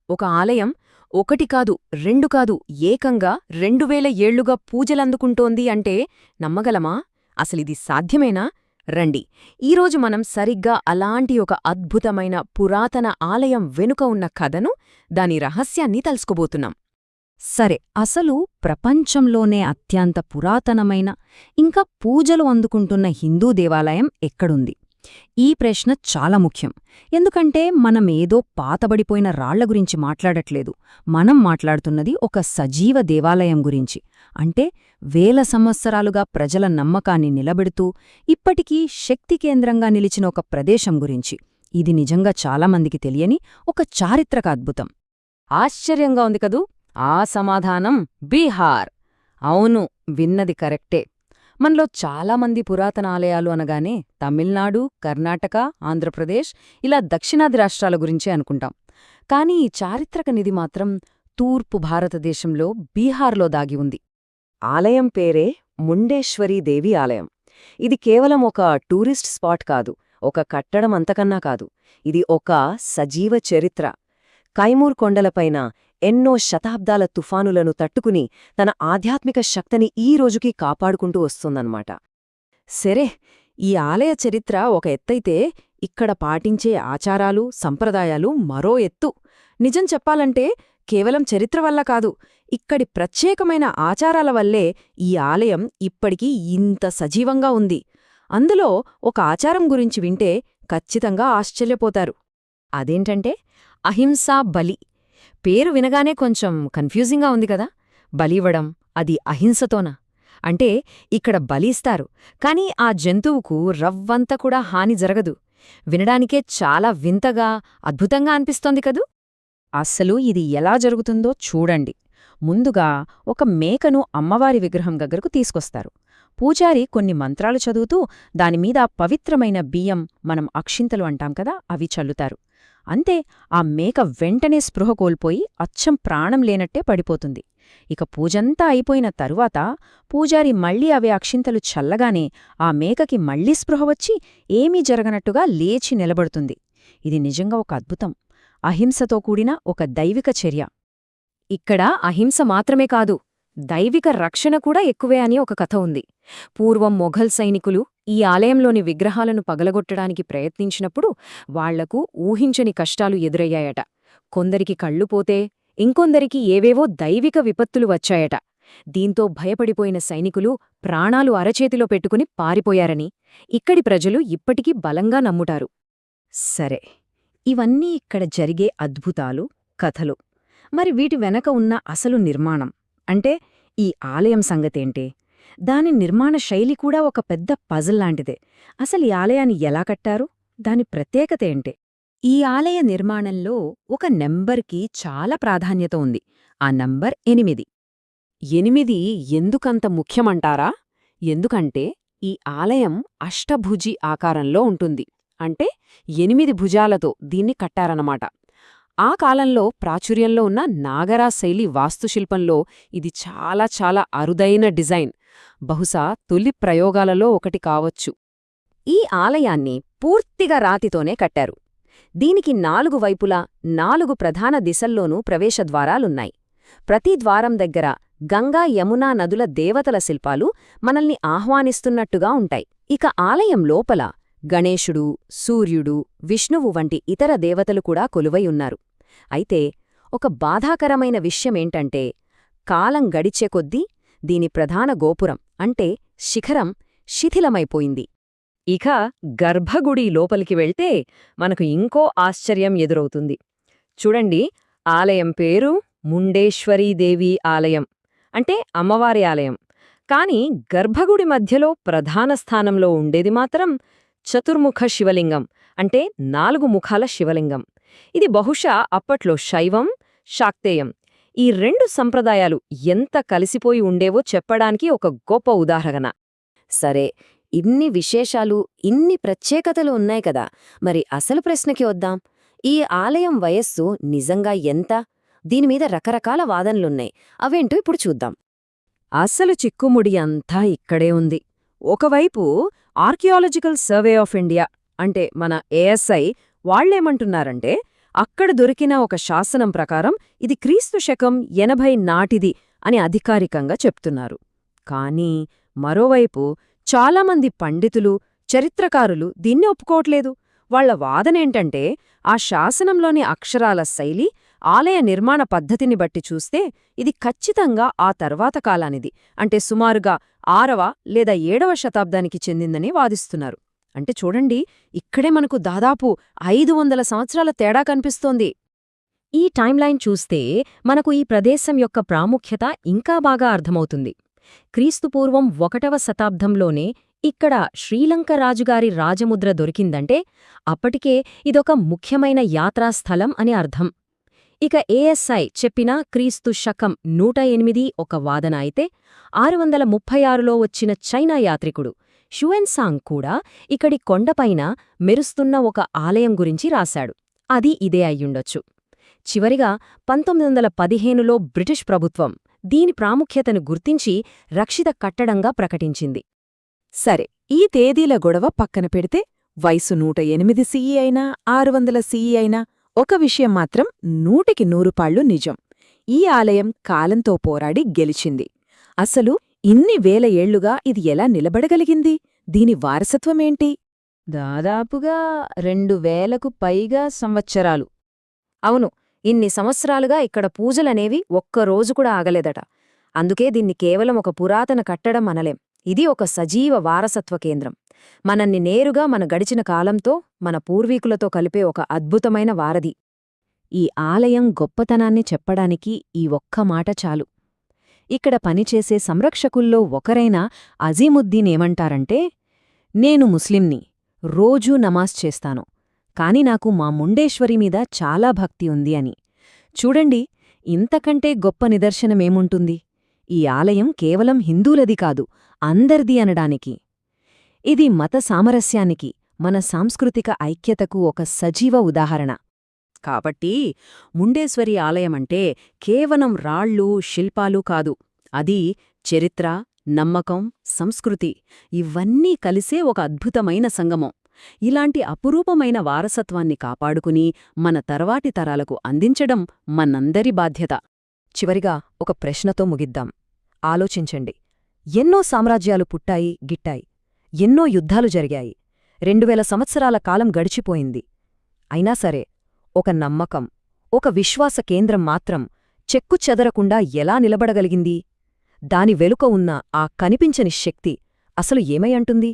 ఒక ఆలయం ఒకటి కాదు, రెండు కాదు, ఏకంగా 2000 ఏళ్లుగా పూజలందుకుంటోంది అంటే నమ్మగలమా? అసలిది సాధ్యమేనా? రండి, ఈరోజు మనం సరిగ్గా అలాంటి ఒక అద్భుతమైన పురాతన ఆలయం వెనుక ఉన్న కథను, దాని రహస్యాన్ని తెలుసుకోబోతున్నాం. సరే, అసలు ప్రపంచంలోనే అత్యంత పురాతనమైన ఇంకా పూజలు అందుకుంటున్న హిందూ దేవాలయం ఎక్కడుంది? ఈ ప్రశ్న చాలా ముఖ్యం. ఎందుకంటే మనమేదో పాతబడిపోయిన రాళ్ల గురించి మాట్లాడట్లేదు. మనం మాట్లాడుతున్నది ఒక సజీవ దేవాలయం గురించి. అంటే వేల సంవత్సరాలుగా ప్రజల నమ్మకాన్ని నిలబెడుతూ ఇప్పటికీ శక్తి కేంద్రంగా నిలిచిన ఒక ప్రదేశం గురించి. ఇది నిజంగా చాలామందికి తెలియని ఒక చారిత్రక అద్భుతం. ఆశ్చర్యంగా ఉంది కదూ? ఆ సమాధానం బీహార్. అవును, విన్నది కరెక్టే. మనలో చాలామంది పురాతన ఆలయాలు అనగానే తమిళనాడు, కర్ణాటక, ఆంధ్రప్రదేశ్ ఇలా దక్షిణాది రాష్ట్రాల గురించే అనుకుంటాం. కానీ ఈ చారిత్రక నిధి మాత్రం తూర్పు భారతదేశంలో బీహార్లో దాగి ఉంది. ఆలయం పేరే ముండేశ్వరీదేవి ఆలయం. ఇది కేవలం ఒక టూరిస్ట్ స్పాట్ కాదు, ఒక కట్టడం అంతకన్నా కాదు. ఇది ఒక సజీవ చరిత్ర. కైమూర్ కొండలపైన ఎన్నో శతాబ్దాల తుఫానులను తట్టుకుని తన ఆధ్యాత్మిక శక్తిని ఈ రోజుకీ కాపాడుకుంటూ వస్తుందన్నమాట. సరే, ఈ ఆలయ చరిత్ర ఒక ఎత్తైతే ఇక్కడ పాటించే ఆచారాలు, సంప్రదాయాలు మరో ఎత్తు. నిజం చెప్పాలంటే కేవలం చరిత్ర వల్ల కాదు, ఇక్కడి ప్రత్యేకమైన ఆచారాల వల్లే ఈ ఆలయం ఇప్పటికీ ఇంత సజీవంగా ఉంది. అందులో ఒక ఆచారం గురించి వింటే ఖచ్చితంగా ఆశ్చర్యపోతారు. అదేంటంటే అహింసా బలి. పేరు వినగానే కొంచెం కన్ఫ్యూజింగ్గా ఉంది కదా? బలివ్వడం, అది అహింసతోనా? అంటే ఇక్కడ బలిస్తారు, కాని ఆ జంతువుకు రవ్వంత కూడా హాని జరగదు. వినడానికే చాలా వింతగా, అద్భుతంగా అనిపిస్తోంది కదూ? అస్సలు ఇది ఎలా జరుగుతుందో చూడండి. ముందుగా ఒక మేకను అమ్మవారి విగ్రహం దగ్గరకు తీసుకొస్తారు. పూజారి కొన్ని మంత్రాలు చదువుతూ దానిమీద పవిత్రమైన బియ్యం, మనం అక్షింతలు అంటాం కదా, అవి చల్లుతారు. అంతే, ఆ మేక వెంటనే స్పృహ కోల్పోయి అచ్చం ప్రాణం లేనట్టే పడిపోతుంది. ఇక పూజంతా అయిపోయిన తరువాత పూజారి మళ్లీ అవి అక్షింతలు చల్లగానే ఆ మేకకి మళ్లీ స్పృహ వచ్చి ఏమీ జరగనట్టుగా లేచి నిలబడుతుంది. ఇది నిజంగా ఒక అద్భుతం, అహింసతో కూడిన ఒక దైవిక చర్య. ఇక్కడ అహింస మాత్రమే కాదు, దైవిక రక్షణ కూడా ఎక్కువే అని ఒక కథ ఉంది. పూర్వం మొఘల్ సైనికులు ఈ ఆలయంలోని విగ్రహాలను పగలగొట్టడానికి ప్రయత్నించినప్పుడు వాళ్లకు ఊహించని కష్టాలు ఎదురయ్యాయట. కొందరికి కళ్ళు పోతే, ఇంకొందరికి ఏవేవో దైవిక విపత్తులు వచ్చాయట. దీంతో భయపడిపోయిన సైనికులు ప్రాణాలు అరచేతిలో పెట్టుకుని పారిపోయారని ఇక్కడి ప్రజలు ఇప్పటికీ బలంగా నమ్ముటారు. సరే, ఇవన్నీ ఇక్కడ జరిగే అద్భుతాలు, కథలు. మరి వీటి వెనక ఉన్న అసలు నిర్మాణం అంటే ఈ ఆలయం సంగతేంటే? దాని నిర్మాణ శైలి కూడా ఒక పెద్ద పజిల్ లాంటిదే. అసలు ఈ ఆలయాన్ని ఎలా కట్టారు? దాని ప్రత్యేకత ఏంటే? ఈ ఆలయ నిర్మాణంలో ఒక నెంబర్కి చాలా ప్రాధాన్యత ఉంది. ఆ నంబర్ 8. 8 ఎందుకంత ముఖ్యమంటారా? ఎందుకంటే ఈ ఆలయం అష్టభుజి ఆకారంలో ఉంటుంది. అంటే 8 భుజాలతో దీన్ని కట్టారన్నమాట. ఆ కాలంలో ప్రాచుర్యంలో ఉన్న నాగరా శైలి వాస్తుశిల్పంలో ఇది చాలా చాలా అరుదైన డిజైన్. బహుశా తొలి ప్రయోగాలలో ఒకటి కావచ్చు. ఈ ఆలయాన్ని పూర్తిగా రాతితోనే కట్టారు. దీనికి 4 వైపులా 4 ప్రధాన దిశల్లోనూ ప్రవేశద్వారాలున్నాయి. ప్రతి ద్వారం దగ్గర గంగా, యమునా నదుల దేవతల శిల్పాలు మనల్ని ఆహ్వానిస్తున్నట్టుగా ఉంటాయి. ఇక ఆలయం లోపల గణేశుడు, సూర్యుడు, విష్ణువు వంటి ఇతర దేవతలు కూడా కొలువై ఉన్నారు. అయితే ఒక బాధాకరమైన విషయమేంటంటే కాలం గడిచే కొద్దీ దీని ప్రధాన గోపురం అంటే శిఖరం శిథిలమైపోయింది. ఇక గర్భగుడి లోపలికి వెళ్తే మనకు ఇంకో ఆశ్చర్యం ఎదురవుతుంది. చూడండి, ఆలయం పేరు ముండేశ్వరీదేవి ఆలయం, అంటే అమ్మవారి ఆలయం. కాని గర్భగుడి మధ్యలో ప్రధాన స్థానంలో ఉండేది మాత్రం చతుర్ముఖ శివలింగం, అంటే 4 ముఖాల శివలింగం. ఇది బహుశా అప్పట్లో శైవం, శాక్తేయం ఈ 2 సంప్రదాయాలు ఎంత కలిసిపోయి ఉండేవో చెప్పడానికి ఒక గొప్ప ఉదాహరణ. సరే, ఇన్ని విశేషాలు, ఇన్ని ప్రత్యేకతలు ఉన్నాయి కదా, మరి అసలు ప్రశ్నకి వద్దాం. ఈ ఆలయం వయస్సు నిజంగా ఎంత? దీనిమీద రకరకాల వాదనలున్నాయి. అవేంటో ఇప్పుడు చూద్దాం. అసలు చిక్కుముడి అంతా ఇక్కడే ఉంది. ఒకవైపు ఆర్కియాలజికల్ సర్వే ఆఫ్ ఇండియా అంటే మన ఏఎస్ఐ వాళ్లేమంటున్నారంటే అక్కడ దొరికిన ఒక శాసనం ప్రకారం ఇది క్రీస్తు శకం 80 నాటిది అని అధికారికంగా చెప్తున్నారు. కానీ మరోవైపు చాలామంది పండితులు, చరిత్రకారులు దీన్ని ఒప్పుకోవట్లేదు. వాళ్ల వాదనేంటంటే ఆ శాసనంలోని అక్షరాల శైలి, ఆలయ నిర్మాణ పద్ధతిని బట్టి చూస్తే ఇది ఖచ్చితంగా ఆ తర్వాత కాలానిది, అంటే సుమారుగా 6వ లేదా 7వ శతాబ్దానికి చెందిందని వాదిస్తున్నారు. అంటే చూడండి, ఇక్కడే మనకు దాదాపు 500 సంవత్సరాల తేడా కనిపిస్తోంది. ఈ టైమ్లైన్ చూస్తే మనకు ఈ ప్రదేశం యొక్క ప్రాముఖ్యత ఇంకా బాగా అర్థమవుతుంది. క్రీస్తుపూర్వం 1వ శతాబ్దంలోనే ఇక్కడ శ్రీలంక రాజుగారి రాజముద్ర దొరికిందంటే అప్పటికే ఇదొక ముఖ్యమైన యాత్రాస్థలం అని అర్థం. ఇక ఏఎస్ఐ చెప్పిన క్రీస్తు శకం 108 ఒక వాదన అయితే, 636లో వచ్చిన చైనా యాత్రికుడు షుయెన్సాంగ్ కూడా ఇక్కడి కొండపైన మెరుస్తున్న ఒక ఆలయం గురించి రాశాడు. అది ఇదే అయ్యుండొచ్చు. చివరిగా 1915లో బ్రిటిష్ ప్రభుత్వం దీని ప్రాముఖ్యతను గుర్తించి రక్షిత కట్టడంగా ప్రకటించింది. సరే, ఈ తేదీల గొడవ పక్కన పెడితే వయసు 108 CE అయినా 600 CE అయినా ఒక విషయం మాత్రం 100కి 100 నిజం. ఈ ఆలయం కాలంతో పోరాడి గెలిచింది. అసలు ఇన్ని వేల ఏళ్లుగా ఇది ఎలా నిలబడగలిగింది? దీని వారసత్వమేంటి? దాదాపుగా 2000కు పైగా సంవత్సరాలు. అవును, ఇన్ని సంవత్సరాలుగా ఇక్కడ పూజలనేవి ఒక్కరోజు కూడా ఆగలేదట. అందుకే దీన్ని కేవలం ఒక పురాతన కట్టడం అనలేం. ఇది ఒక సజీవ వారసత్వ కేంద్రం. మనల్ని నేరుగా మన గడిచిన కాలంతో, మన పూర్వీకులతో కలిపే ఒక అద్భుతమైన వారధి. ఈ ఆలయం గొప్పతనాన్ని చెప్పడానికి ఈ ఒక్క మాట చాలు. ఇక్కడ పనిచేసే సంరక్షకుల్లో ఒకరైన అజీముద్దీన్ ఏమంటారంటే, నేను ముస్లింని, రోజూ నమాజ్ చేస్తాను, కాని నాకు మా ముండేశ్వరి మీద చాలా భక్తి ఉంది అని. చూడండి, ఇంతకంటే గొప్ప నిదర్శనమేముంటుంది? ఈ ఆలయం కేవలం హిందూలది కాదు, అందర్ది అనడానికి. ఇది మత సామరస్యానికి, మన సాంస్కృతిక ఐక్యతకు ఒక సజీవ ఉదాహరణ. కాబట్టి ముండేశ్వరి ఆలయమంటే కేవలం రాళ్ళు, శిల్పాలు కాదు. అది చరిత్ర, నమ్మకం, సంస్కృతి ఇవన్నీ కలిసే ఒక అద్భుతమైన సంగమం. ఇలాంటి అపురూపమైన వారసత్వాన్ని కాపాడుకుని మన తర్వాటి తరాలకు అందించడం మనందరి బాధ్యత. చివరిగా ఒక ప్రశ్నతో ముగిద్దాం. ఆలోచించండి. ఎన్నో సామ్రాజ్యాలు పుట్టాయి, గిట్టాయి. ఎన్నో యుద్ధాలు జరిగాయి. 2000 సంవత్సరాల కాలం గడిచిపోయింది. అయినా సరే, ఒక నమ్మకం, ఒక విశ్వాస కేంద్రం మాత్రం చెక్కుచెదరకుండా ఎలా నిలబడగలిగింది? దాని వెనుక ఉన్న ఆ కనిపించని శక్తి అసలు ఏమై అంటుంది?